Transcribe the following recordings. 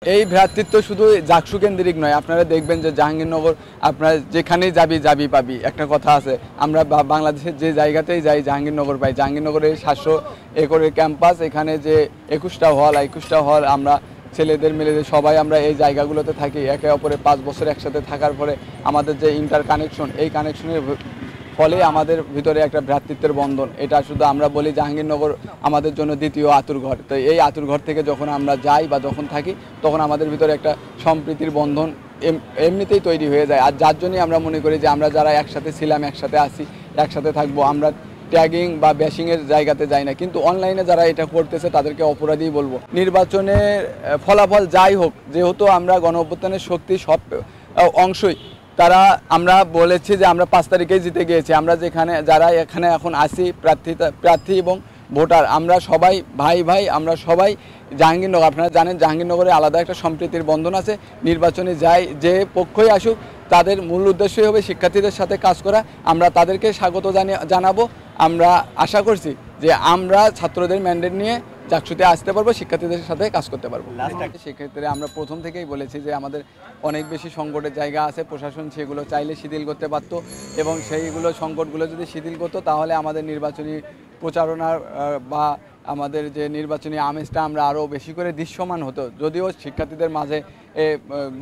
এই ভ্রাতৃত্ব শুধু জাকসু কেন্দ্রিক নয়, আপনারা দেখবেন যে জাহাঙ্গীরনগর আপনারা যেখানেই যাবি পাবি, একটা কথা আছে। আমরা বাংলাদেশের যে জায়গাতেই যাই জাহাঙ্গীরনগর পাই। জাহাঙ্গীরনগরের 700 একরের ক্যাম্পাস, এখানে যে 21টা হল আমরা ছেলেদের মেয়েদের সবাই আমরা এই জায়গাগুলোতে থাকি। একে অপরে 5 বছর একসাথে থাকার পরে আমাদের যে ইন্টার কানেকশন, এই কানেকশনের ফলে আমাদের ভিতরে একটা ভ্রাতৃত্বের বন্ধন। এটা শুধু আমরা বলি জাহাঙ্গীরনগর আমাদের জন্য দ্বিতীয় আতুরঘর। তো এই আতুরঘর থেকে যখন আমরা যাই বা যখন থাকি, তখন আমাদের ভিতরে একটা সম্প্রীতির বন্ধন এমনিতেই তৈরি হয়ে যায়। আর যার জন্যই আমরা মনে করি যে আমরা যারা একসাথে ছিলাম, একসাথে আসি, একসাথে থাকবো, আমরা ট্যাগিং বা ব্যাশিংয়ের জায়গাতে যাই না। কিন্তু অনলাইনে যারা এটা করতেছে তাদেরকে অপরাধী বলবো। নির্বাচনের ফলাফল যাই হোক, যেহেতু আমরা গণ অভ্যুত্থানের শক্তি সব অংশই তারা, আমরা বলেছি যে আমরা 5 তারিখেই জিতে গিয়েছি। আমরা যারা এখানে এখন আসি প্রার্থী এবং ভোটার, আমরা সবাই ভাই, আমরা সবাই জাহাঙ্গীরনগর। আপনারা জানেন জাহাঙ্গীরনগরে আলাদা একটা সম্প্রীতির বন্ধন আছে। নির্বাচনে যে পক্ষই আসুক, তাদের মূল উদ্দেশ্যই হবে শিক্ষার্থীদের সাথে কাজ করা। আমরা তাদেরকে স্বাগত জানাবো। আমরা আশা করছি যে আমরা ছাত্রদের ম্যান্ডেট নিয়ে জাকসুতে আসতে পারবো, শিক্ষার্থীদের সাথে কাজ করতে পারবো। সেক্ষেত্রে আমরা প্রথম থেকেই বলেছি যে আমাদের অনেক বেশি সংকটের জায়গা আছে। প্রশাসন সেগুলো চাইলে শিথিল করতে পারত, এবং সেইগুলো সংকটগুলো যদি শিথিল করতো তাহলে আমাদের নির্বাচনী প্রচারণার বা আমাদের যে নির্বাচনী আমেজটা আমরা আরও বেশি করে দৃশ্যমান হতো। যদিও শিক্ষার্থীদের মাঝে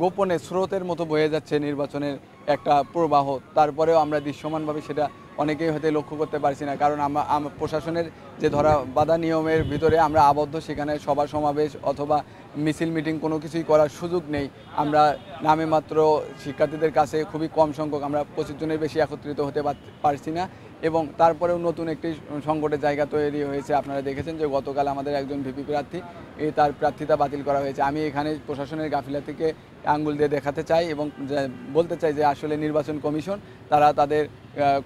গোপনে স্রোতের মতো বয়ে যাচ্ছে নির্বাচনের একটা প্রবাহ, তারপরেও আমরা দৃশ্যমানভাবে সেটা অনেকেই হয়তো লক্ষ্য করতে পারছি না। কারণ প্রশাসনের যে ধরা বাধা নিয়মের ভিতরে আমরা আবদ্ধ, সেখানে সভা সমাবেশ অথবা মিছিল মিটিং কোনো কিছুই করার সুযোগ নেই। আমরা নামে মাত্র শিক্ষার্থীদের কাছে খুবই কম সংখ্যক, আমরা 25 জনের বেশি একত্রিত হতে পারছি না। এবং তারপরেও নতুন একটি সংকটের জায়গা তৈরি হয়েছে। আপনারা দেখেছেন যে গতকাল আমাদের একজন ভিপি প্রার্থী, তার প্রার্থিতা বাতিল করা হয়েছে। আমি এখানে প্রশাসনের গাফিলতিকে আঙ্গুল দিয়ে দেখাতে চাই এবং বলতে চাই যে আসলে নির্বাচন কমিশন তারা তাদের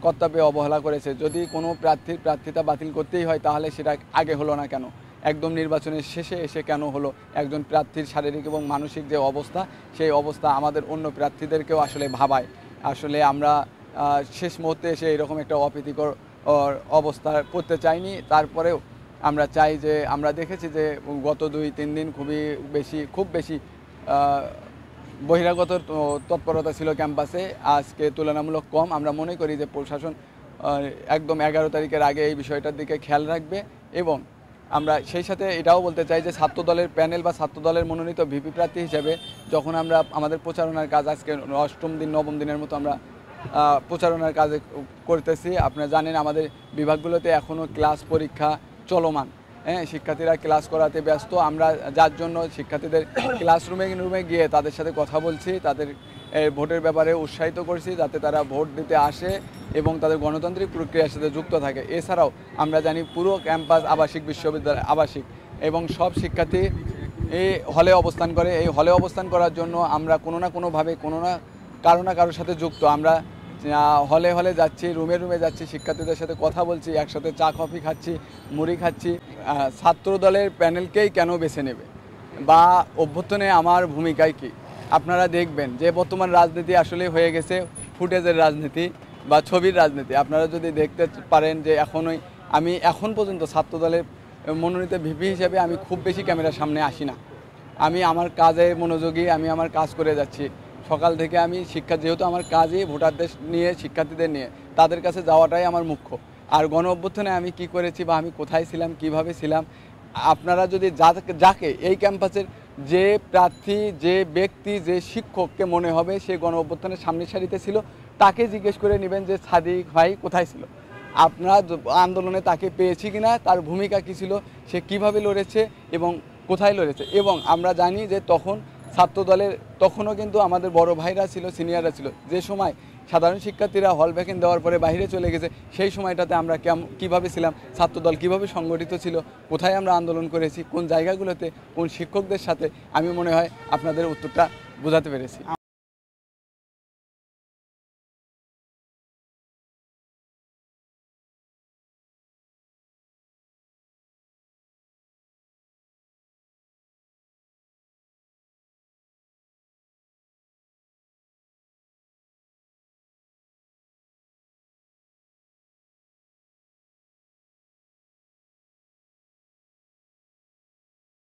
কর্তব্যে অবহেলা করেছে। যদি কোনো প্রার্থিতা বাতিল করতেই হয়, তাহলে সেটা আগে হলো না কেন? একদম নির্বাচনের শেষে এসে কেন হলো? একজন প্রার্থীর শারীরিক এবং মানসিক যে অবস্থা, সেই অবস্থা আমাদের অন্য প্রার্থীদেরকেও আসলে ভাবায়। আসলে আমরা শেষ মুহূর্তে এসে এরকম একটা অপ্রীতিকর অবস্থা করতে চাইনি। তারপরেও আমরা চাই যে, আমরা দেখেছি যে গত 2-3 দিন খুব বেশি বহিরাগত তৎপরতা ছিল ক্যাম্পাসে, আজকে তুলনামূলক কম। আমরা মনে করি যে প্রশাসন একদম 11 তারিখের আগে এই বিষয়টার দিকে খেয়াল রাখবে। এবং আমরা সেই সাথে এটাও বলতে চাই যে ছাত্রদলের প্যানেল বা ছাত্রদলের মনোনীত ভিপি প্রার্থী হিসেবে যখন আমরা আমাদের প্রচারণার কাজ আজকে 8ম দিন 9ম দিনের মতো আমরা প্রচারণার কাজে করতেছি। আপনারা জানেন আমাদের বিভাগগুলোতে এখনও ক্লাস পরীক্ষা চলমান। শিক্ষার্থীরা ক্লাস করাতে ব্যস্ত। আমরা যার জন্য শিক্ষার্থীদের ক্লাসরুমে গিয়ে তাদের সাথে কথা বলছি, তাদের ভোটের ব্যাপারে উৎসাহিত করছি যাতে তারা ভোট দিতে আসে এবং তাদের গণতান্ত্রিক প্রক্রিয়ার সাথে যুক্ত থাকে। এছাড়াও আমরা জানি পুরো ক্যাম্পাস আবাসিক বিশ্ববিদ্যালয় আবাসিক, এবং সব শিক্ষার্থী এই হলে অবস্থান করে। এই হলে অবস্থান করার জন্য আমরা কোনো না কোনোভাবে কারোর সাথে যুক্ত। আমরা হলে যাচ্ছি, রুমে যাচ্ছি, শিক্ষার্থীদের সাথে কথা বলছি, একসাথে চা কফি খাচ্ছি, মুড়ি খাচ্ছি। ছাত্র দলের প্যানেলকেই কেন বেছে নেবে বা অভ্যুত্থানে আমার ভূমিকায় কি? আপনারা দেখবেন যে বর্তমান রাজনীতি আসলে হয়ে গেছে ফুটেজের রাজনীতি বা ছবির রাজনীতি। আপনারা যদি দেখতে পারেন যে আমি এখন পর্যন্ত ছাত্র দলের মনোনীত ভিপি হিসেবে আমি খুব বেশি ক্যামেরার সামনে আসি না। আমি আমার কাজে মনোযোগী, আমি আমার কাজ করে যাচ্ছি সকাল থেকে। আমি যেহেতু আমার কাজই ভোটারদের নিয়ে, শিক্ষার্থীদের নিয়ে, তাদের কাছে যাওয়াটাই আমার মুখ্য। আর গণ অভ্যুত্থানে আমি কি করেছি বা আমি কোথায় ছিলাম, কিভাবে ছিলাম, আপনারা যদি যাকে এই ক্যাম্পাসের যে প্রার্থী, যে ব্যক্তি, যে শিক্ষককে মনে হবে সে গণ অভ্যুত্থানের সামনের সারিতে ছিল, তাকে জিজ্ঞেস করে নেবেন যে সাদিক ভাই কোথায় ছিল, আপনারা আন্দোলনে তাকে পেয়েছি কিনা, তার ভূমিকা কী ছিল, সে কিভাবে লড়েছে এবং কোথায় লড়েছে। এবং আমরা জানি যে ছাত্রদলের তখনও কিন্তু আমাদের বড় ভাইরা ছিল, সিনিয়ররা ছিল। যে সময় সাধারণ শিক্ষার্থীরা হল ভ্যাকেন্ট দেওয়ার পরে বাইরে চলে গেছে, সেই সময়টাতে আমরা কীভাবে ছিলাম, ছাত্রদল কীভাবে সংগঠিত ছিল, কোথায় আমরা আন্দোলন করেছি, কোন জায়গাগুলোতে, কোন শিক্ষকদের সাথে, আমি মনে হয় আপনাদের উত্তরটা বোঝাতে পেরেছি।